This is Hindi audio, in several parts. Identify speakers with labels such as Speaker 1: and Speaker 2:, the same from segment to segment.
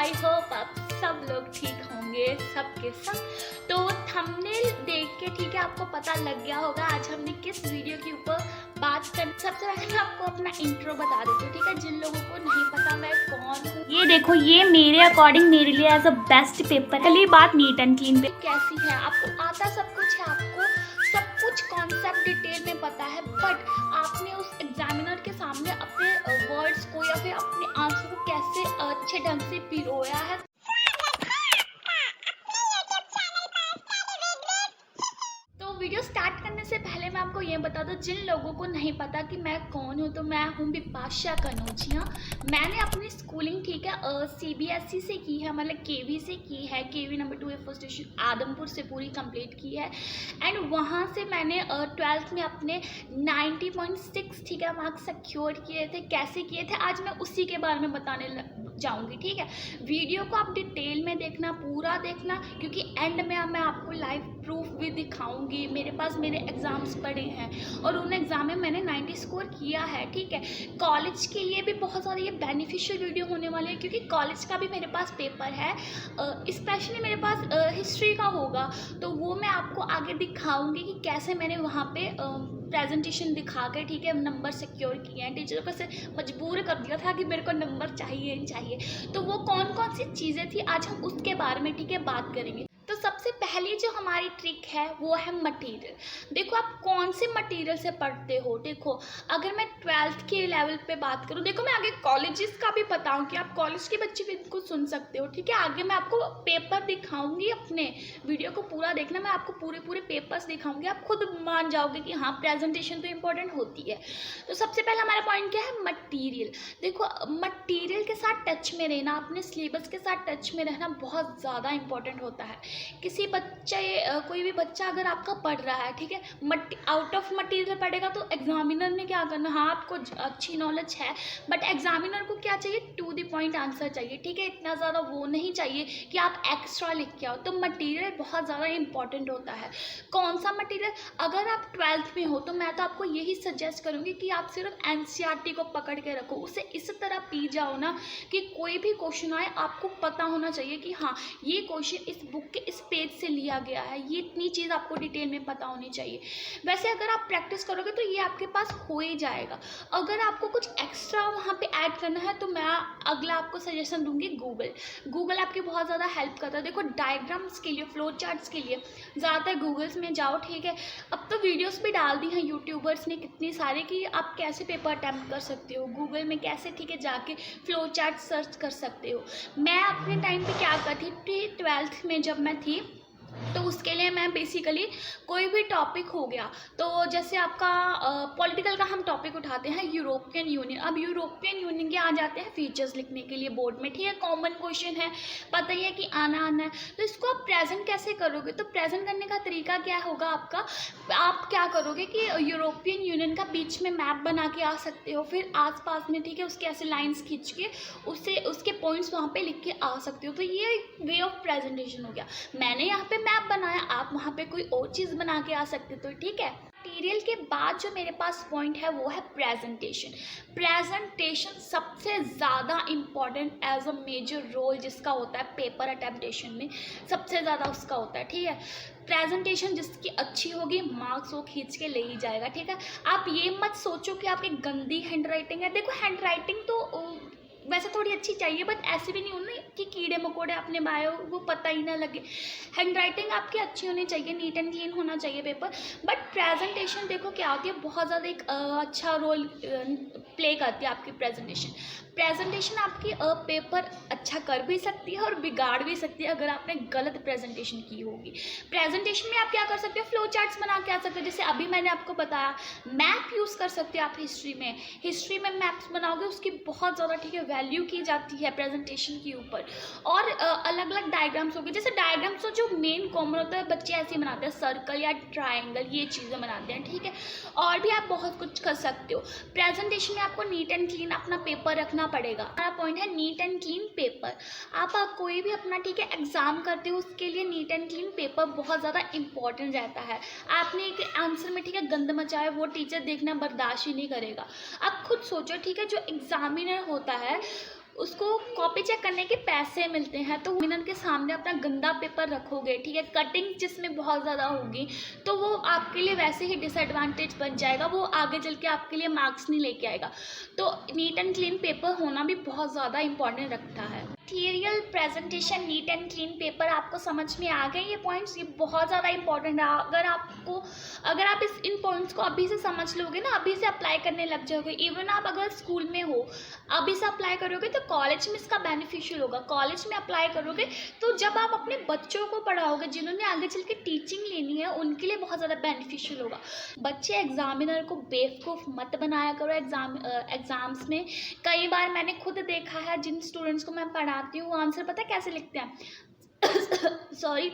Speaker 1: आई होप आप सब लोग ठीक होंगे सबके सब। तो थंबनेल देख के ठीक है आपको पता लग गया होगा आज हमने किस वीडियो के ऊपर बात कर। सबसे पहले मैं आपको अपना इंट्रो बता देती हूँ, ठीक है, जिन लोगों को नहीं पता मैं कौन हूँ। ये देखो, ये मेरे अकॉर्डिंग मेरे लिए एज अ बेस्ट पेपर। पहली बात नीट एंड क्लीन पे कैसी है, आपको आता सब कुछ है, आपको सब कुछ कॉन्सेप्ट डिटेल में पता है, बट आपने उस एग्जामिनर के सामने अपने वर्ड्स को या फिर अपने आंसर को कैसे अच्छे ढंग से पिरोया है। वीडियो स्टार्ट करने से पहले मैं आपको ये बता दूं, जिन लोगों को नहीं पता कि मैं कौन हूँ, तो मैं हूँ बिपाशा कनौजिया। मैंने अपनी स्कूलिंग ठीक है CBSE से की है, मतलब KV से की है। KV number 2 first station Adampur से पूरी कंप्लीट की है। एंड वहाँ से मैंने 12th में अपने 90.6 ठीक है मार्क्स सिक्योर किए थे। कैसे किए थे आज मैं उसी के बारे में बताने जाऊँगी, ठीक है। वीडियो को आप डिटेल में देखना, पूरा देखना, क्योंकि एंड में मैं आपको लाइव प्रूफ भी दिखाऊंगी। मेरे पास मेरे एग्ज़ाम्स पड़े हैं और उन एग्ज़ाम में मैंने 90 स्कोर किया है, ठीक है। कॉलेज के लिए भी बहुत सारे ये बेनिफिशियल वीडियो होने वाले हैं, क्योंकि कॉलेज का भी मेरे पास पेपर है, स्पेशली मेरे पास हिस्ट्री का होगा, तो वो मैं आपको आगे दिखाऊंगी कि कैसे मैंने वहाँ पे प्रेजेंटेशन दिखा के ठीक है नंबर सिक्योर किए हैं। टीचर को से मजबूर कर दिया था कि मेरे को नंबर चाहिए ही चाहिए। तो वो कौन कौन सी चीज़ें थी आज हम उसके बारे में ठीक है बात करेंगे। तो सबसे पहली जो हमारी ट्रिक है वो है मटेरियल। देखो आप कौन से मटेरियल से पढ़ते हो। देखो अगर मैं 12th के लेवल पे बात करूँ, देखो मैं आगे कॉलेजेस का भी बताऊँ कि आप कॉलेज के बच्चे भी इनको सुन सकते हो, ठीक है। आगे मैं आपको पेपर दिखाऊंगी, अपने वीडियो को पूरा देखना, मैं आपको पूरे पेपर्स दिखाऊंगी, आप खुद मान जाओगे कि हाँ प्रेजेंटेशन तो इम्पोर्टेंट होती है। तो सबसे पहला हमारा पॉइंट क्या है, मटीरियल। देखो मटीरियल के साथ टच में रहना, अपने सिलेबस के साथ टच में रहना बहुत ज़्यादा इंपॉर्टेंट होता है। किसी बच्चे कोई भी बच्चा अगर आपका पढ़ रहा है, ठीक है, आउट ऑफ मटेरियल पढ़ेगा, तो एग्जामिनर ने क्या करना, हाँ आपको अच्छी नॉलेज है, बट एग्जामिनर को क्या चाहिए, टू द पॉइंट आंसर चाहिए, ठीक है। इतना ज़्यादा वो नहीं चाहिए कि आप एक्स्ट्रा लिख के आओ। तो मटेरियल बहुत ज़्यादा इंपॉर्टेंट होता है। कौन सा मटेरियल, अगर आप 12th में हो तो मैं तो आपको यही सजेस्ट करूँगी कि आप सिर्फ NCERT को पकड़ के रखो, उसे इस तरह पी जाओ ना कि कोई भी क्वेश्चन आए आपको पता होना चाहिए कि हाँ ये क्वेश्चन इस बुक के इस पेज से लिया गया है। ये इतनी चीज़ आपको डिटेल में पता होनी चाहिए। वैसे अगर आप प्रैक्टिस करोगे तो ये आपके पास हो ही जाएगा। अगर आपको कुछ एक्स्ट्रा वहाँ पे ऐड करना है तो मैं अगला आपको सजेशन दूंगी गूगल आपकी बहुत ज़्यादा हेल्प करता है। देखो डायग्राम्स के लिए, फ्लो चार्ट्स के लिए ज़्यादातर गूगल्स में जाओ, ठीक है। अब तो वीडियोस भी डाल दी हैं यूट्यूबर्स ने कितनी सारे कि आप कैसे पेपर अटैम्प्ट कर सकते हो, गूगल में कैसे ठीक है जाके फ्लो चार्ट सर्च कर सकते हो। मैं अपने टाइम पे क्या करती थी, 12th में जब मैं थी तो उसके लिए मैं बेसिकली कोई भी टॉपिक हो गया, तो जैसे आपका पॉलिटिकल का हम टॉपिक उठाते हैं, यूरोपियन यूनियन। अब यूरोपियन यूनियन के आ जाते हैं फीचर्स लिखने के लिए बोर्ड में, ठीक है, कॉमन क्वेश्चन है, पता ही है कि आना है। तो इसको आप प्रेजेंट कैसे करोगे, तो प्रेजेंट करने का तरीका क्या होगा आपका, आप क्या करोगे कि यूरोपियन यूनियन का बीच में मैप बना के आ सकते हो, फिर आसपास में ठीक है उसके ऐसे लाइन्स खींच के उससे उसके पॉइंट्स वहाँ पे लिख के आ सकते हो। तो ये वे ऑफ प्रेजेंटेशन हो गया। मैंने यहाँ पे मैप बनाया, आप वहाँ पे कोई और चीज़ बना के आ सकते हो, ठीक है। मटीरियल के बाद जो मेरे पास पॉइंट है वो है प्रेजेंटेशन। प्रेजेंटेशन सबसे ज़्यादा important as a major role जिसका होता है पेपर अटेम्प्टेशन में, सबसे ज़्यादा उसका होता है, ठीक है। प्रेजेंटेशन जिसकी अच्छी होगी मार्क्स वो खींच के ले ही जाएगा, ठीक है। आप ये मत सोचो कि आपकी गंदी हैंड राइटिंग है। देखो हैंड राइटिंग तो वैसे थोड़ी अच्छी चाहिए, बट ऐसे भी नहीं होना कि कीड़े मकोड़े आपने बाए हो वो पता ही ना लगे। हैंड राइटिंग आपकी अच्छी होनी चाहिए, नीट एंड क्लीन होना चाहिए पेपर। बट प्रेजेंटेशन देखो क्या होती है, बहुत ज़्यादा एक अच्छा रोल प्ले करती है आपकी प्रेजेंटेशन आपकी पेपर अच्छा कर भी सकती है और बिगाड़ भी सकती है अगर आपने गलत प्रेजेंटेशन की होगी। प्रेजेंटेशन में आप क्या कर सकते हो, फ्लो चार्ट्स बना के आ सकते हो, जैसे अभी मैंने आपको बताया। मैप यूज़ कर सकते हो आप हिस्ट्री में मैप्स बनाओगे, उसकी बहुत ज़्यादा ठीक है वैल्यू की जाती है प्रेजेंटेशन के ऊपर। और अलग अलग डायग्राम्स हो गए, जैसे डायग्राम्स तो जो मेन कॉमन होता है बच्चे ऐसे ही बनाते हैं, सर्कल या ट्राइंगल, ये चीज़ें बनाते हैं, ठीक है। और भी आप बहुत कुछ कर सकते हो। प्रेजेंटेशन में आपको नीट एंड क्लीन अपना पेपर रखना पड़ेगा। हमारा पॉइंट है नीट एंड क्लीन पेपर। आप कोई भी अपना ठीक है एग्जाम करते हो उसके लिए नीट एंड क्लीन पेपर बहुत ज़्यादा इंपॉर्टेंट रहता है। आपने एक आंसर में ठीक है गंद मचाया, वो टीचर देखना बर्दाश्त ही नहीं करेगा। आप खुद सोचो, ठीक है, जो एग्जामिनर होता है उसको कॉपी चेक करने के पैसे मिलते हैं। तो एग्जामिनर के सामने अपना गंदा पेपर रखोगे, ठीक है, कटिंग जिसमें बहुत ज़्यादा होगी, तो वो आपके लिए वैसे ही डिसएडवांटेज बन जाएगा, वो आगे चल के आपके लिए मार्क्स नहीं लेके आएगा। तो नीट एंड क्लीन पेपर होना भी बहुत ज़्यादा इंपॉर्टेंट रखता है। Material presentation, neat and clean paper, आपको समझ में आ गए ये पॉइंट्स? ये बहुत ज़्यादा इंपॉर्टेंट है। अगर आप इन पॉइंट्स को अभी से समझ लोगे ना, अभी से अप्लाई करने लग जाओगे, इवन आप अगर स्कूल में हो अभी से अप्लाई करोगे तो कॉलेज में इसका बेनिफिशियल होगा। कॉलेज में अप्लाई करोगे तो जब आप अपने बच्चों को पढ़ाओगे, जिन्होंने आगे चल के टीचिंग लेनी है, उनके लिए बहुत ज़्यादा बेनिफिशियल होगा। बच्चे एग्जामिनर को बेवकूफ़ मत बनाया करो एग्ज़ाम्स में। कई बार मैंने खुद देखा है, जिन स्टूडेंट्स को मैं पढ़ाती हूँ, आंसर पता है कैसे लिखते हैं सॉरी,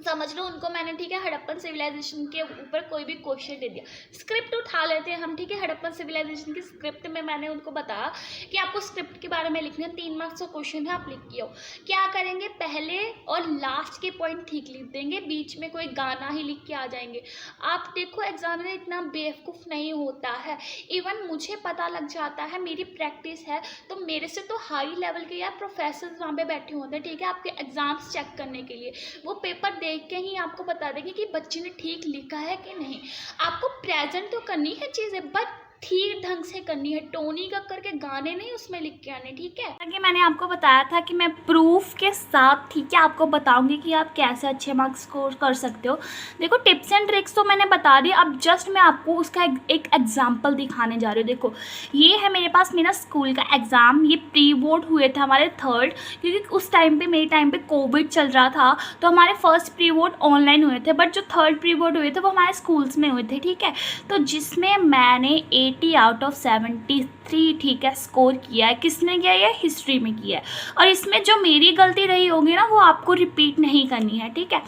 Speaker 1: समझ लो उनको मैंने, ठीक है, हड़प्पन सिविलाइजेशन के ऊपर कोई भी क्वेश्चन दे दिया, स्क्रिप्ट उठा लेते हैं हम, ठीक है, हड़प्पन सिविलाइजेशन की स्क्रिप्ट में मैंने उनको बताया कि आपको स्क्रिप्ट के बारे में लिखना है, 3 मार्क्स का क्वेश्चन है, आप लिख के आओ। क्या करेंगे, पहले और लास्ट के पॉइंट ठीक लिख देंगे, बीच में कोई गाना ही लिख के आ जाएंगे। आप देखो एग्जामिनर इतना बेवकूफ़ नहीं होता है, इवन मुझे पता लग जाता है, मेरी प्रैक्टिस है, तो मेरे से तो हाई लेवल के यार प्रोफेसर वहाँ पे बैठे होते हैं, ठीक है, आपके एग्जाम्स चेक करने के लिए। वो पेपर देख के ही आपको बता देंगे कि बच्चे ने ठीक लिखा है कि नहीं। आपको प्रेजेंट तो करनी है चीज़ें, बट ठीक ढंग से करनी है, टोनी कक्कर के गाने नहीं उसमें लिख के आने, ठीक है। कि मैंने आपको बताया था कि मैं प्रूफ के साथ, ठीक है, आपको बताऊंगी कि आप कैसे अच्छे मार्क्स स्कोर कर सकते हो। देखो टिप्स एंड ट्रिक्स तो मैंने बता दी, अब जस्ट मैं आपको उसका एक एग्जाम्पल दिखाने जा रही हूँ। देखो ये है मेरे पास मेरा स्कूल का एग्ज़ाम, ये प्री बोर्ड हुए थे हमारे 3rd, क्योंकि उस टाइम पर मेरे टाइम पर कोविड चल रहा था, तो हमारे फर्स्ट प्री बोर्ड ऑनलाइन हुए थे, बट जो 3rd प्री बोर्ड हुए थे वो हमारे स्कूल्स में हुए थे, ठीक है। तो जिसमें मैंने 80 आउट ऑफ 73, ठीक है, स्कोर किया है। किसने किया है? हिस्ट्री में किया है। और इसमें जो मेरी गलती रही होगी ना, वो आपको रिपीट नहीं करनी है, ठीक है।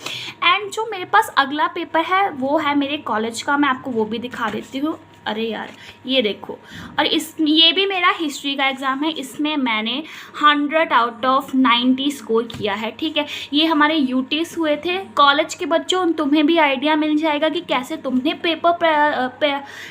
Speaker 1: एंड जो मेरे पास अगला पेपर है वो है मेरे कॉलेज का, मैं आपको वो भी दिखा देती हूँ। अरे यार ये देखो, और ये भी मेरा हिस्ट्री का एग्ज़ाम है, इसमें मैंने 100 आउट ऑफ 90 स्कोर किया है, ठीक है। ये हमारे यूटीज हुए थे। कॉलेज के बच्चों, तुम्हें भी आइडिया मिल जाएगा कि कैसे तुमने पेपर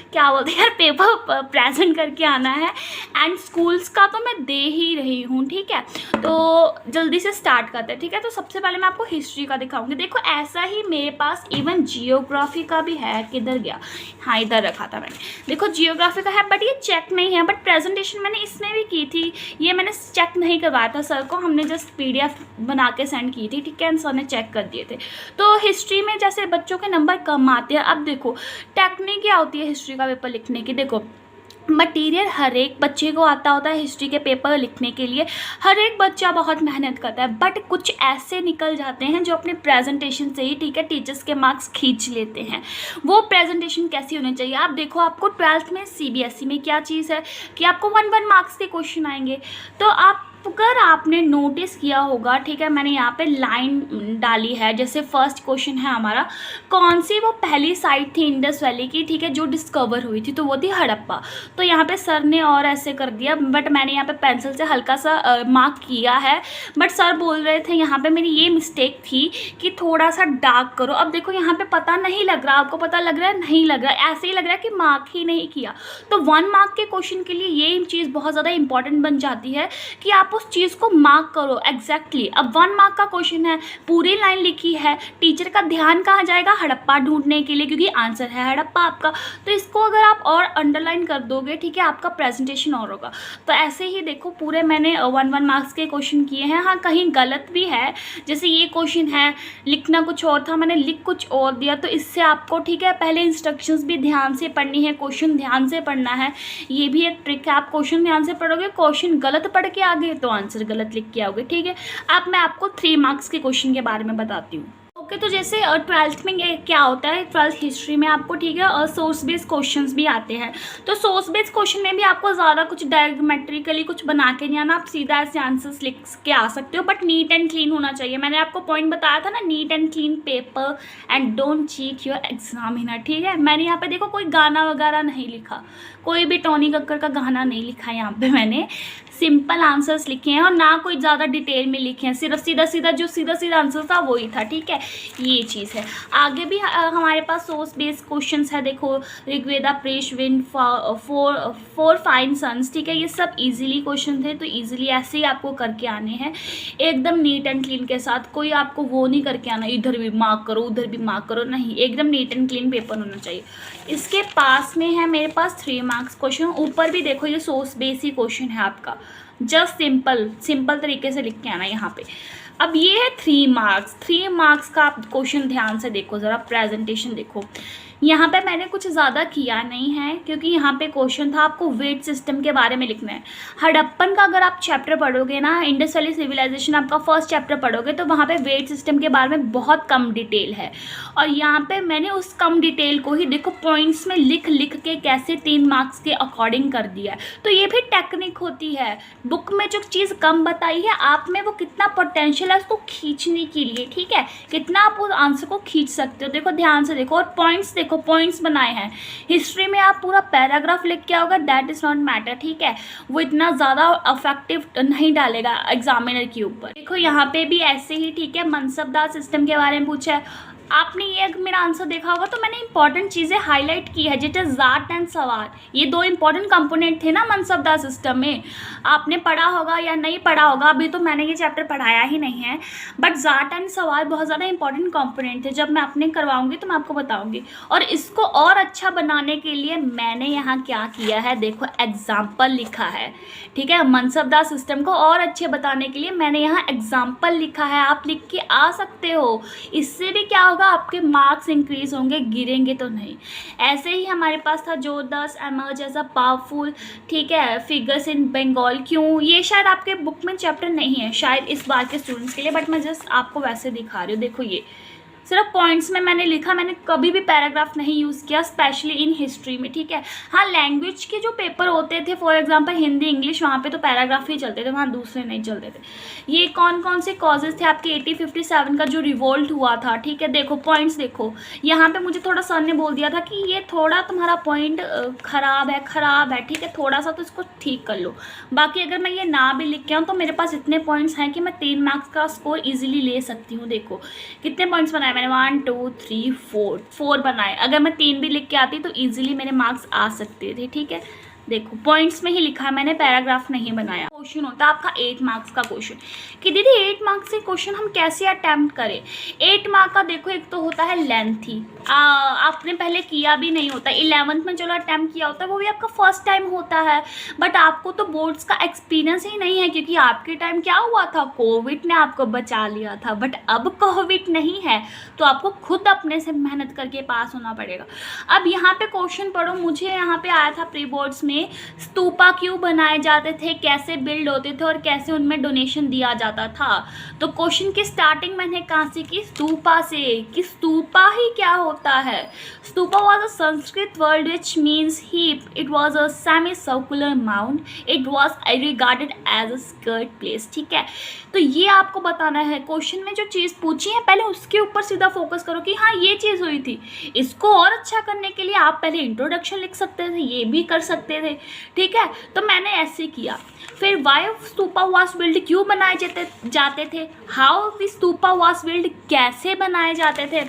Speaker 1: क्या बोलते हैं यार, पेपर प्रेजेंट करके आना है। एंड स्कूल्स का तो मैं दे ही रही हूँ, ठीक है। तो जल्दी से स्टार्ट करते हैं, ठीक है। तो सबसे पहले मैं आपको हिस्ट्री का दिखाऊंगी। देखो ऐसा ही मेरे पास इवन जियोग्राफी का भी है, किधर गया, हाँ इधर रखा था मैंने। देखो जियोग्राफी का है, बट ये चेक नहीं है, बट प्रेजेंटेशन मैंने इसमें भी की थी, ये मैंने चेक नहीं करवाया था सर को, हमने जस्ट PDF बना के सेंड की थी, ठीक है, सर ने चेक कर दिए थे। तो हिस्ट्री में जैसे बच्चों के नंबर कम आते हैं, अब देखो टेक्निक क्या होती है हिस्ट्री का पेपर लिखने की। देखो मटीरियल हर एक बच्चे को आता होता है हिस्ट्री के पेपर लिखने के लिए, हर एक बच्चा बहुत मेहनत करता है, बट कुछ ऐसे निकल जाते हैं जो अपने प्रेजेंटेशन से ही, ठीक है, टीचर्स के मार्क्स खींच लेते हैं। वो प्रेजेंटेशन कैसी होनी चाहिए? आप देखो, आपको 12th में CBSE में क्या चीज़ है कि आपको 1 मार्क्स के क्वेश्चन आएंगे। तो आप अगर आपने नोटिस किया होगा, ठीक है, मैंने यहाँ पे लाइन डाली है, जैसे फर्स्ट क्वेश्चन है हमारा, कौन सी वो पहली साइट थी इंडस वैली की, ठीक है, जो डिस्कवर हुई थी, तो वो थी हड़प्पा। तो यहाँ पे सर ने और ऐसे कर दिया, बट मैंने यहाँ पे पेंसिल से हल्का सा मार्क किया है, बट सर बोल रहे थे यहाँ पे मेरी ये मिस्टेक थी कि थोड़ा सा डार्क करो। अब देखो यहाँ पे पता नहीं लग रहा, आपको पता लग रहा है? नहीं लग रहा, ऐसे ही लग रहा है कि मार्क ही नहीं किया। तो 1 मार्क के क्वेश्चन के लिए ये चीज़ बहुत ज़्यादा इंपॉर्टेंट बन जाती है कि आप उस चीज़ को मार्क करो एग्जैक्टली। अब 1 मार्क का क्वेश्चन है, पूरी लाइन लिखी है, टीचर का ध्यान कहाँ जाएगा? हड़प्पा ढूंढने के लिए, क्योंकि आंसर है हड़प्पा आपका। तो इसको अगर आप और अंडरलाइन कर दोगे, ठीक है, आपका प्रेजेंटेशन और होगा। तो ऐसे ही देखो पूरे मैंने 1 मार्क्स के क्वेश्चन किए हैं। हाँ कहीं गलत भी है, जैसे ये क्वेश्चन है, लिखना कुछ और था, मैंने लिख कुछ और दिया। तो इससे आपको, ठीक है, पहले इंस्ट्रक्शंस भी ध्यान से पढ़नी है, क्वेश्चन ध्यान से पढ़ना है। ये भी एक ट्रिक है, आप क्वेश्चन ध्यान से पढ़ोगे, क्वेश्चन गलत पढ़ के आगे तो आंसर गलत लिख के आओगे, ठीक है। अब मैं आपको 3 मार्क्स के क्वेश्चन के बारे में बताती हूँ। ओके, तो जैसे 12th में क्या होता है, 12th हिस्ट्री में आपको, ठीक है, और सोर्स बेस्ड क्वेश्चंस भी आते हैं। तो सोर्स बेस्ड क्वेश्चन में भी आपको ज़्यादा कुछ डायग्रामेट्रिकली कुछ बना के नहीं आना, आप सीधा ऐसे आंसर्स लिख के आ सकते हो, बट नीट एंड क्लीन होना चाहिए। मैंने आपको पॉइंट बताया था ना, neat and clean paper and don't cheat your examiner, ठीक है। मैंने यहाँ पे देखो कोई गाना वगैरह नहीं लिखा, कोई भी टोनी कक्कर का गाना नहीं लिखा, यहाँ पे मैंने सिंपल आंसर्स लिखे हैं और ना कोई ज़्यादा डिटेल में लिखे हैं, सिर्फ सीधा सीधा जो सीधा आंसर था वही था, ठीक है। ये चीज़ है। आगे भी हमारे पास सोर्स बेस्ड क्वेश्चन है। देखो Rigveda praise wind for fine sons, ठीक है, ये सब इजीली क्वेश्चन थे, तो इजीली ऐसे ही आपको करके आने हैं एकदम नीट एंड क्लीन के साथ। कोई आपको वो नहीं करके आना इधर भी मार्क करो उधर भी मार्क करो, नहीं, एकदम नीट एंड क्लीन पेपर होना चाहिए। इसके पास में है मेरे पास 3 मार्क्स क्वेश्चन। ऊपर भी देखो ये सोर्स बेस ही क्वेश्चन है आपका, जस्ट सिंपल तरीके से लिख के आना यहाँ पे। अब ये है 3 मार्क्स। 3 मार्क्स का आप क्वेश्चन ध्यान से देखो ज़रा, प्रेजेंटेशन देखो। यहाँ पे मैंने कुछ ज़्यादा किया नहीं है क्योंकि यहाँ पे क्वेश्चन था आपको वेट सिस्टम के बारे में लिखना है। हड़प्पन का अगर आप चैप्टर पढ़ोगे ना, इंडस वैली सिविलाइजेशन आपका फर्स्ट चैप्टर पढ़ोगे, तो वहाँ पे वेट सिस्टम के बारे में बहुत कम डिटेल है। और यहाँ पे मैंने उस कम डिटेल को ही देखो पॉइंट्स में लिख के कैसे 3 मार्क्स के अकॉर्डिंग कर दिया है। तो ये भी टेक्निक होती है, बुक में जो चीज़ कम बताई है आप में वो कितना पोटेंशियल है उसको खींचने के लिए, ठीक है, कितना आप उस आंसर को खींच सकते हो। देखो ध्यान से देखो और पॉइंट्स देखो, पॉइंट्स बनाए हैं। हिस्ट्री में आप पूरा पैराग्राफ लिख के आओगे, दैट इज नॉट मैटर, ठीक है, वो इतना ज़्यादा अफेक्टिव नहीं डालेगा एग्जामिनर के ऊपर। देखो यहाँ पे भी ऐसे ही, ठीक है, मनसबदार सिस्टम के बारे में पूछा है। आपने ये मेरा आंसर देखा होगा तो मैंने इंपॉर्टेंट चीज़ें हाईलाइट की है, जिट इज जाट एंड सवार। ये 2 इंपॉर्टेंट कंपोनेंट थे ना मनसबदार सिस्टम में, आपने पढ़ा होगा या नहीं पढ़ा होगा, अभी तो मैंने ये चैप्टर पढ़ाया ही नहीं है, बट जाट एंड सवार बहुत ज़्यादा इंपॉर्टेंट कंपोनेंट थे। जब मैं अपने करवाऊंगी तो मैं आपको बताऊंगी। और इसको और अच्छा बनाने के लिए मैंने यहाँ क्या किया है, देखो एग्जाम्पल लिखा है, ठीक है, मनसबदार सिस्टम को और अच्छे बताने के लिए मैंने यहाँ एग्जाम्पल लिखा है, आप लिख के आ सकते हो। इससे भी क्या आपके मार्क्स इंक्रीज होंगे, गिरेंगे तो नहीं। ऐसे ही हमारे पास था जोरदास एमर्ज एज अ पावरफुल, ठीक है, फिगर्स इन बंगाल। क्यों, ये शायद आपके बुक में चैप्टर नहीं है शायद इस बार के स्टूडेंट्स के लिए, बट मैं जस्ट आपको वैसे दिखा रही हूँ। देखो ये सिर्फ पॉइंट्स में मैंने लिखा, मैंने कभी भी पैराग्राफ नहीं यूज़ किया, स्पेशली इन हिस्ट्री में, ठीक है। हाँ, लैंग्वेज के जो पेपर होते थे, फॉर एग्जांपल हिंदी इंग्लिश, वहाँ पे तो पैराग्राफ ही चलते थे, वहाँ दूसरे नहीं चलते थे। ये कौन कौन से कॉजेज़ थे आपके 1857 का जो रिवोल्ट हुआ था, ठीक है, देखो पॉइंट्स देखो। यहाँ पर मुझे थोड़ा सर ने बोल दिया था कि ये थोड़ा तुम्हारा पॉइंट ख़राब है, ठीक है, थोड़ा सा तो इसको ठीक कर लो। बाकी अगर मैं ये ना भी लिख के आऊँ तो मेरे पास इतने पॉइंट्स हैं कि मैं 3 मार्क्स का स्कोर ईजिली ले सकती हूँ। देखो कितने पॉइंट्स बनाए मैंने, 1 2 3 4 बनाए। अगर मैं 3 भी लिख के आती तो इजीली मेरे मार्क्स आ सकते थे, ठीक है। देखो पॉइंट्स में ही लिखा है मैंने, पैराग्राफ नहीं बनाया। क्वेश्चन होता है आपका 8 मार्क्स का क्वेश्चन कि दीदी 8 मार्क्स से क्वेश्चन हम कैसे अटैम्प्ट करें। 8 मार्क का देखो एक तो होता है लेंथी, आपने पहले किया भी नहीं होता, 11th में चलो अटैम्प्ट किया होता है, वो भी आपका फर्स्ट टाइम होता है, बट आपको तो बोर्ड्स का एक्सपीरियंस ही नहीं है क्योंकि आपके टाइम क्या हुआ था, कोविड ने आपको बचा लिया था। बट अब कोविड नहीं है तो आपको खुद अपने से मेहनत करके पास होना पड़ेगा। अब यहाँ पे क्वेश्चन पढ़ो, मुझे यहाँ पे आया था प्री बोर्ड्स में, स्तूपा क्यों बनाए जाते थे, कैसे बिल्ड होते थे और कैसे उनमें डोनेशन दिया जाता था। तो क्वेश्चन की स्टार्टिंग मैंने कहाँ से की, स्तूपा से, कि स्तूपा ही क्या होता है। Stupa was a Sanskrit word which means heap, it was a semi circular mount, it was regarded as a sacred place, ठीक है। तो ये आपको बताना है, क्वेश्चन में जो चीज़ पूछी है पहले उसके ऊपर सीधा फोकस करो कि हाँ ये चीज़ हुई थी। इसको और अच्छा करने के लिए आप पहले इंट्रोडक्शन लिख सकते थे, ये भी कर सकते थे, ठीक है। तो मैंने ऐसे किया। फिर वाई स्तूपा वाज बिल्ड, क्यों बनाए जाते थे, how the stupa was build, कैसे बनाए जाते थे।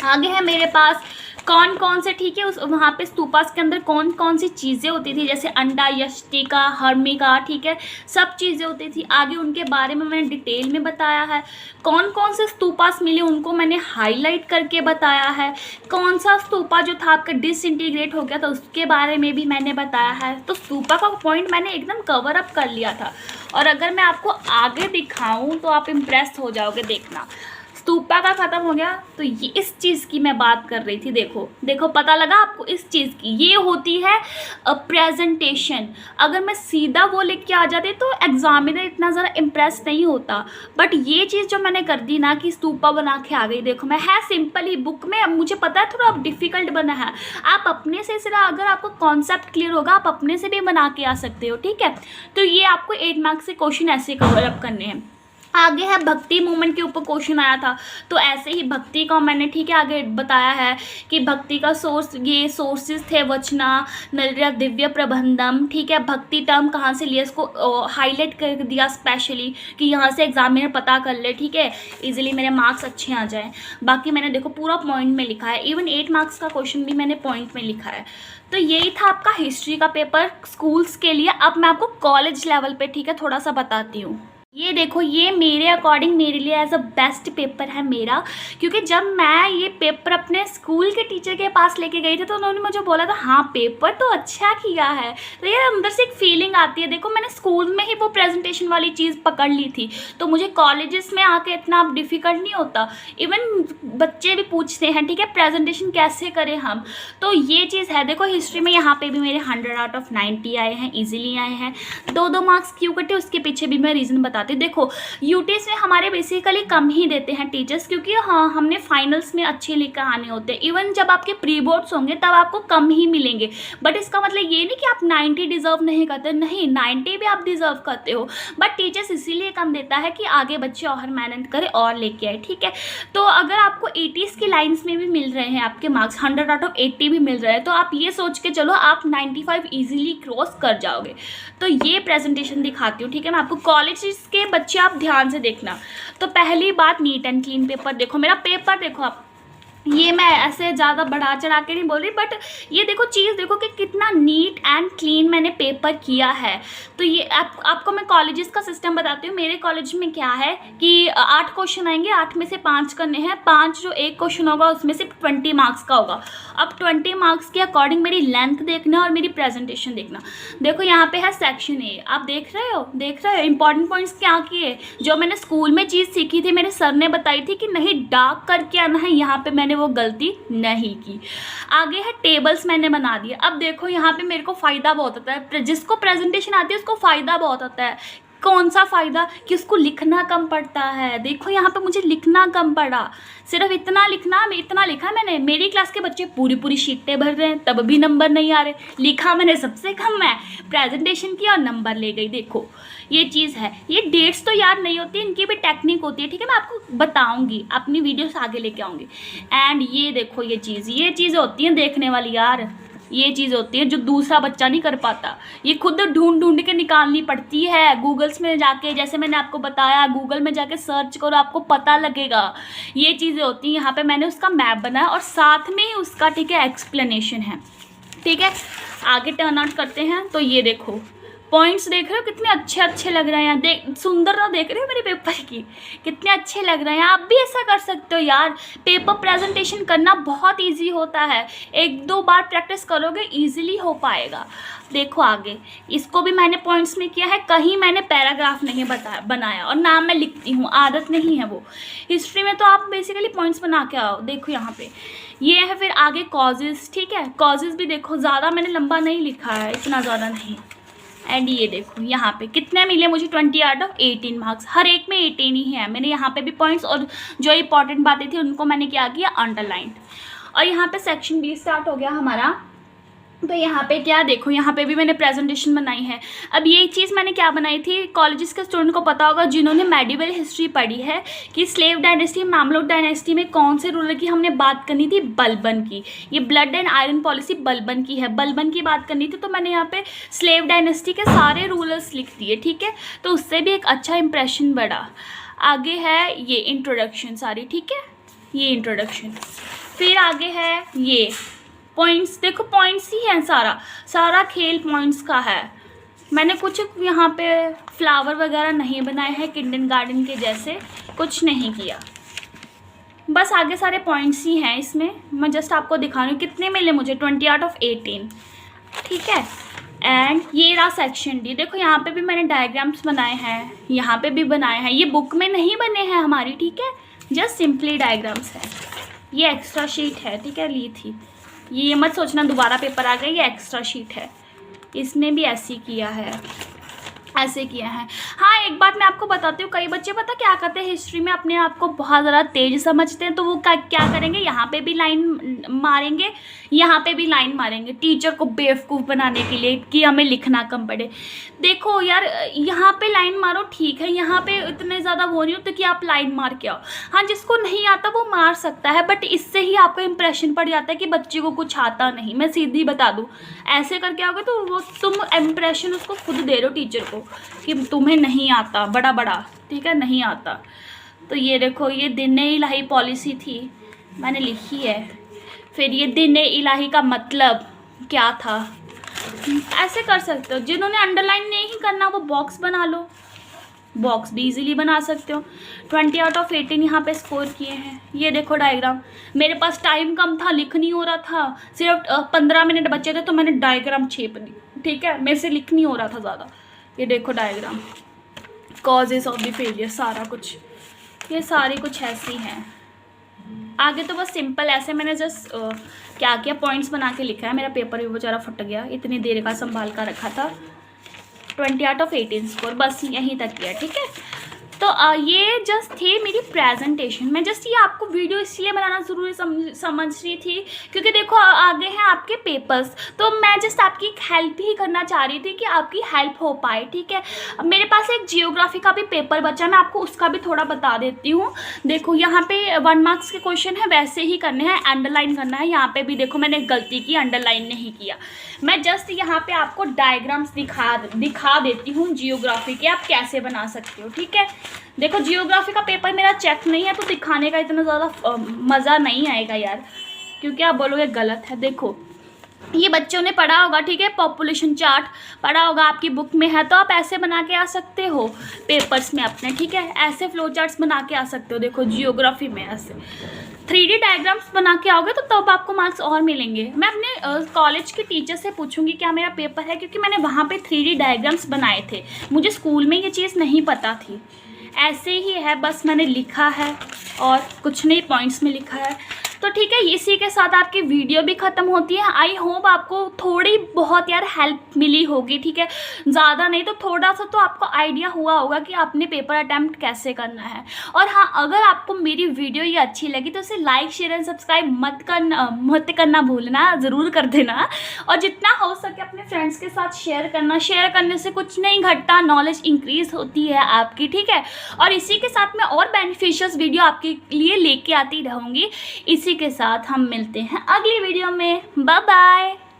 Speaker 1: आगे है मेरे पास कौन कौन से, ठीक है, उस वहाँ पे स्तूपास के अंदर कौन कौन सी चीज़ें होती थी, जैसे अंडा, यष्टिका, हर्मिका, ठीक है, सब चीज़ें होती थी। आगे उनके बारे में मैंने डिटेल में बताया है। कौन कौन से स्तूपास मिले उनको मैंने हाईलाइट करके बताया है। कौन सा स्तूपा जो था आपका डिसइंटीग्रेट हो गया था उसके बारे में भी मैंने बताया है। तो स्तूपा का पॉइंट मैंने एकदम कवर अप कर लिया था। और अगर मैं आपको आगे दिखाऊँ तो आप इम्प्रेस हो जाओगे, देखना। स्तूपा का खत्म हो गया तो ये इस चीज़ की मैं बात कर रही थी, देखो पता लगा आपको इस चीज़ की, ये होती है प्रेजेंटेशन। अगर मैं सीधा वो लिख के आ जाती तो एग्जामिनर इतना ज़रा इम्प्रेस नहीं होता, बट ये चीज़ जो मैंने कर दी ना कि स्तूपा बना के आ गई, देखो मैं है सिंपल ही, बुक में अब मुझे पता है थोड़ा डिफ़िकल्ट बना है, आप अपने से सिर्फ अगर आपको कॉन्सेप्ट क्लियर होगा आप अपने से भी बना के आ सकते हो, ठीक है। तो ये आपको 8 मार्क्स से क्वेश्चन ऐसे कवर अप करने हैं। आगे है भक्ति मूवमेंट के ऊपर क्वेश्चन आया था, तो ऐसे ही भक्ति का मैंने ठीक है आगे बताया है कि भक्ति का सोर्स, ये सोर्सेज थे वचना, नलिया, दिव्य प्रबंधम। ठीक है, भक्ति टर्म कहाँ से लिया, इसको हाईलाइट कर दिया स्पेशली कि यहाँ से एग्जामिनर पता कर ले, ठीक है, इजीली मेरे मार्क्स अच्छे आ जाएँ। बाकी मैंने देखो पूरा पॉइंट में लिखा है, इवन 8 मार्क्स का क्वेश्चन भी मैंने पॉइंट में लिखा है। तो यही था आपका हिस्ट्री का पेपर स्कूल्स के लिए। अब मैं आपको कॉलेज लेवल पे ठीक है थोड़ा सा बताती हूँ। ये देखो, ये मेरे अकॉर्डिंग मेरे लिए एज अ बेस्ट पेपर है मेरा, क्योंकि जब मैं ये पेपर अपने स्कूल के टीचर के पास लेके गई थी तो उन्होंने मुझे बोला था हाँ पेपर तो अच्छा किया है, तो ये अंदर से एक फीलिंग आती है। देखो मैंने स्कूल में ही वो प्रेजेंटेशन वाली चीज़ पकड़ ली थी, तो मुझे कॉलेजेस में आके इतना डिफ़िकल्ट नहीं होता। इवन बच्चे भी पूछते हैं ठीक है प्रेजेंटेशन कैसे करें हम, तो ये चीज़ है। देखो हिस्ट्री में यहाँ पर भी मेरे 100 आउट ऑफ 90 आए हैं, ईजिली आए हैं। 2-2 मार्क्स क्यों कटे उसके पीछे भी मैं रीज़न बता। देखो यूटीएस में हमारे बेसिकली कम ही देते हैं टीचर्स, क्योंकि हाँ हमने फाइनल्स में अच्छे लेकर आने होते हैं। इवन जब आपके प्री बोर्ड्स होंगे तब आपको कम ही मिलेंगे, बट इसका मतलब ये नहीं कि आप 90 डिजर्व नहीं करते, नहीं 90 भी आप डिजर्व करते हो, बट टीचर्स इसीलिए कम देता है कि आगे बच्चे और मेहनत करें और लेके आए। ठीक है, तो अगर आपको 80s की लाइन्स में भी मिल रहे हैं आपके मार्क्स, 100 आउट ऑफ 80 भी मिल रहे हैं, तो आप ये सोच के चलो आप 95 ईजिली क्रॉस कर जाओगे। तो ये प्रेजेंटेशन दिखाती हूँ, ठीक है। मैं आपको कॉलेज के बच्चे आप ध्यान से देखना। तो पहली बात नीट एंड क्लीन पेपर देखो, मेरा पेपर देखो आप, ये मैं ऐसे ज़्यादा बढ़ा चढ़ा के नहीं बोल रही, बट ये देखो चीज़ देखो कि कितना नीट एंड क्लीन मैंने पेपर किया है। तो ये आपको मैं कॉलेजेस का सिस्टम बताती हूँ। मेरे कॉलेज में क्या है कि 8 क्वेश्चन आएंगे, 8 में से 5 करने हैं, 5 जो एक क्वेश्चन होगा उसमें से 20 मार्क्स का होगा। अब 20 मार्क्स के अकॉर्डिंग मेरी लेंथ देखना और मेरी प्रेजेंटेशन देखना। देखो यहाँ पे है सेक्शन ए, आप देख रहे हो इंपॉर्टेंट पॉइंट्स क्या किए, जो मैंने स्कूल में चीज़ सीखी थी, मेरे सर ने बताई थी कि नहीं डार्क करके आना है, यहाँ पे मैंने वो गलती नहीं की। आगे है टेबल्स मैंने बना दिए। अब देखो यहाँ पे मेरे को फ़ायदा बहुत होता है, जिसको प्रेजेंटेशन आती है उसको फ़ायदा बहुत होता है। कौन सा फ़ायदा कि उसको लिखना कम पड़ता है। देखो यहाँ पे मुझे लिखना कम पड़ा, सिर्फ इतना लिखा मैंने। मेरी क्लास के बच्चे पूरी शीटें भर रहे हैं तब भी नंबर नहीं आ रहे। लिखा मैंने सबसे कम है, प्रेजेंटेशन किया और नंबर ले गई। देखो ये चीज़ है। ये डेट्स तो याद नहीं होती, इनकी भी टेक्निक होती है, ठीक है। मैं आपको बताऊंगी, अपनी वीडियोस आगे लेके आऊँगी। एंड ये देखो ये चीज़ होती है देखने वाली यार, ये चीज़ होती है जो दूसरा बच्चा नहीं कर पाता। ये खुद ढूंढ के निकालनी पड़ती है गूगल्स में जाके, जैसे मैंने आपको बताया गूगल में जाके सर्च करो आपको पता लगेगा। ये चीज़ें होती हैं। यहाँ पे मैंने उसका मैप बनाया और साथ में ही उसका ठीक है एक्सप्लेनेशन है, ठीक है। आगे टर्न आउट करते हैं। तो ये देखो पॉइंट्स देख रहे हो कितने अच्छे लग रहे हैं, सुंदरता देख रहे हो मेरे पेपर की, कितने अच्छे लग रहे हैं। आप भी ऐसा कर सकते हो यार। पेपर प्रेजेंटेशन करना बहुत इजी होता है, 1-2 बार प्रैक्टिस करोगे इजीली हो पाएगा। देखो आगे इसको भी मैंने पॉइंट्स में किया है, कहीं मैंने पैराग्राफ नहीं बनाया और ना मैं लिखती हूँ, आदत नहीं है वो। हिस्ट्री में तो आप बेसिकली पॉइंट्स बना के आओ। देखो यहाँ पे ये है, फिर आगे कॉजेज़, ठीक है। कॉजेज़ भी देखो ज़्यादा मैंने लंबा नहीं लिखा है, इतना ज़्यादा नहीं। एंड ये देखो यहाँ पे कितने मिले मुझे 20 आउट ऑफ 18 मार्क्स, हर एक में 18 ही है। मैंने यहाँ पे भी पॉइंट्स और जो इंपॉर्टेंट बातें थी उनको मैंने क्या किया अंडरलाइन। और यहाँ पे सेक्शन बी स्टार्ट हो गया हमारा। तो यहाँ पे क्या देखो, यहाँ पे भी मैंने प्रेजेंटेशन बनाई है। अब ये चीज़ मैंने क्या बनाई थी, कॉलेजेस के स्टूडेंट को पता होगा जिन्होंने मेडिवल हिस्ट्री पढ़ी है कि स्लेव डायनेस्टी, मामलुक डायनेस्टी में कौन से रूलर की हमने बात करनी थी, बलबन की। ये blood and iron policy Balban की है, बलबन की बात करनी थी। तो मैंने यहाँ पे स्लेव डायनेस्टी के सारे रूलर्स लिख दिए, ठीक है। तो उससे भी एक अच्छा इंप्रेशन बढ़ा। आगे है ये इंट्रोडक्शन सारी, ठीक है, ये इंट्रोडक्शन। फिर आगे है ये पॉइंट्स, देखो पॉइंट्स ही हैं, सारा खेल पॉइंट्स का है। मैंने कुछ यहाँ पे फ्लावर वगैरह नहीं बनाए हैं, किंडरगार्टन के जैसे कुछ नहीं किया, बस आगे सारे पॉइंट्स ही हैं इसमें। मैं जस्ट आपको दिखा रही हूँ कितने मिले मुझे 20 आउट ऑफ 18, ठीक है। एंड ये रहा सेक्शन डी। देखो यहाँ पे भी मैंने डायग्राम्स बनाए हैं, यहाँ पे भी बनाए हैं। ये बुक में नहीं बने हैं हमारी, ठीक है, जस्ट सिंपली डायग्राम्स है। ये एक्स्ट्रा शीट है, ठीक है, ली थी। ये मत सोचना दोबारा पेपर आ गया, ये एक्स्ट्रा शीट है, इसमें भी ऐसे ही किया है। ऐसे किए हैं। हाँ, एक बात मैं आपको बताती हूँ, कई बच्चे पता क्या करते हैं, हिस्ट्री में अपने आप को बहुत ज़्यादा तेज समझते हैं, तो वो क्या करेंगे, यहाँ पे भी लाइन मारेंगे, यहाँ पे भी लाइन मारेंगे, टीचर को बेवकूफ़ बनाने के लिए कि हमें लिखना कम पड़े। देखो यार, यहाँ पे लाइन मारो ठीक है, यहाँ पे इतने ज़्यादा वो नहीं होते कि आप लाइन मार के आओ। हाँ, जिसको नहीं आता वो मार सकता है, बट इससे ही आपका इंप्रेशन पड़ जाता है कि बच्चे को कुछ आता नहीं। मैं सीधी बता दूँ, ऐसे करके आओगे तो वो तुम इम्प्रेशन उसको खुद दे रहे हो टीचर को कि तुम्हें नहीं आता, बड़ा बड़ा, ठीक है, नहीं आता। तो ये देखो, ये दिन-ए इलाही पॉलिसी थी, मैंने लिखी है। फिर ये दिन-ए इलाही का मतलब क्या था, ऐसे कर सकते हो। जिन्होंने अंडरलाइन नहीं करना वो बॉक्स बना लो, बॉक्स भी इजीली बना सकते हो। 20 आउट ऑफ 18 यहाँ पे स्कोर किए हैं। ये देखो डायग्राम, मेरे पास टाइम कम था, लिख नहीं हो रहा था, सिर्फ 15 मिनट बचे थे, तो मैंने डायग्राम छेप दी, ठीक है, मेरे से लिख नहीं हो रहा था ज़्यादा। ये देखो diagram, causes of the failure, सारा कुछ, ये सारी कुछ ऐसी हैं। आगे तो बस सिंपल ऐसे मैंने जस्ट क्या किया, पॉइंट्स बना के लिखा है। मेरा पेपर भी बेचारा फट गया, इतनी देर का संभाल कर रखा था। 20 आउट ऑफ 18 स्कोर, बस यहीं तक किया, ठीक है। तो ये जस्ट थी मेरी प्रेजेंटेशन। मैं जस्ट ये आपको वीडियो इसलिए बनाना ज़रूरी समझ रही थी क्योंकि देखो आगे हैं आपके पेपर्स, तो मैं जस्ट आपकी हेल्प ही करना चाह रही थी कि आपकी हेल्प हो पाए, ठीक है। मेरे पास एक जियोग्राफी का भी पेपर बचा, मैं आपको उसका भी थोड़ा बता देती हूँ। देखो यहाँ पे 1 मार्क्स के क्वेश्चन है, वैसे ही करने हैं, अंडरलाइन करना है। यहाँ पे भी देखो मैंने गलती की, अंडरलाइन नहीं किया। मैं जस्ट यहाँ पे आपको डायग्राम्स दिखा देती हूँ जियोग्राफी के, आप कैसे बना सकते हो, ठीक है। देखो जियोग्राफी का पेपर मेरा चेक नहीं है, तो दिखाने का इतना ज़्यादा मज़ा नहीं आएगा यार, क्योंकि आप बोलोगे गलत है। देखो ये बच्चों ने पढ़ा होगा, ठीक है, पॉपुलेशन चार्ट पढ़ा होगा, आपकी बुक में है, तो आप ऐसे बना के आ सकते हो पेपर्स में अपने, ठीक है, ऐसे फ्लो चार्ट्स बना के आ सकते हो। देखो जियोग्राफी में ऐसे 3D डायग्राम्स बना के आओगे तो तब आपको मार्क्स और मिलेंगे। मैं अपने कॉलेज के टीचर से पूछूंगी क्या मेरा पेपर है, क्योंकि मैंने वहाँ पे 3D डायग्राम्स बनाए थे, मुझे स्कूल में ये चीज़ नहीं पता थी। ऐसे ही है, बस मैंने लिखा है और कुछ नहीं, पॉइंट्स में लिखा है। तो ठीक है, इसी के साथ आपकी वीडियो भी ख़त्म होती है। आई होप आपको थोड़ी बहुत यार हेल्प मिली होगी, ठीक है, ज़्यादा नहीं तो थोड़ा सा तो आपको आइडिया हुआ होगा कि आपने पेपर अटैम्प्ट कैसे करना है। और हाँ, अगर आपको मेरी वीडियो ये अच्छी लगी तो इसे लाइक शेयर एंड सब्सक्राइब मत करना भूलना, ज़रूर कर देना। और जितना हो सके अपने फ्रेंड्स के साथ शेयर करना, शेयर करने से कुछ नहीं घटता, नॉलेज इंक्रीज़ होती है आपकी, ठीक है। और इसी के साथ मैं और बेनिफिशियस वीडियो आपके लिए लेके आती रहूँगी। इसी के साथ हम मिलते हैं अगली वीडियो में। Bye bye.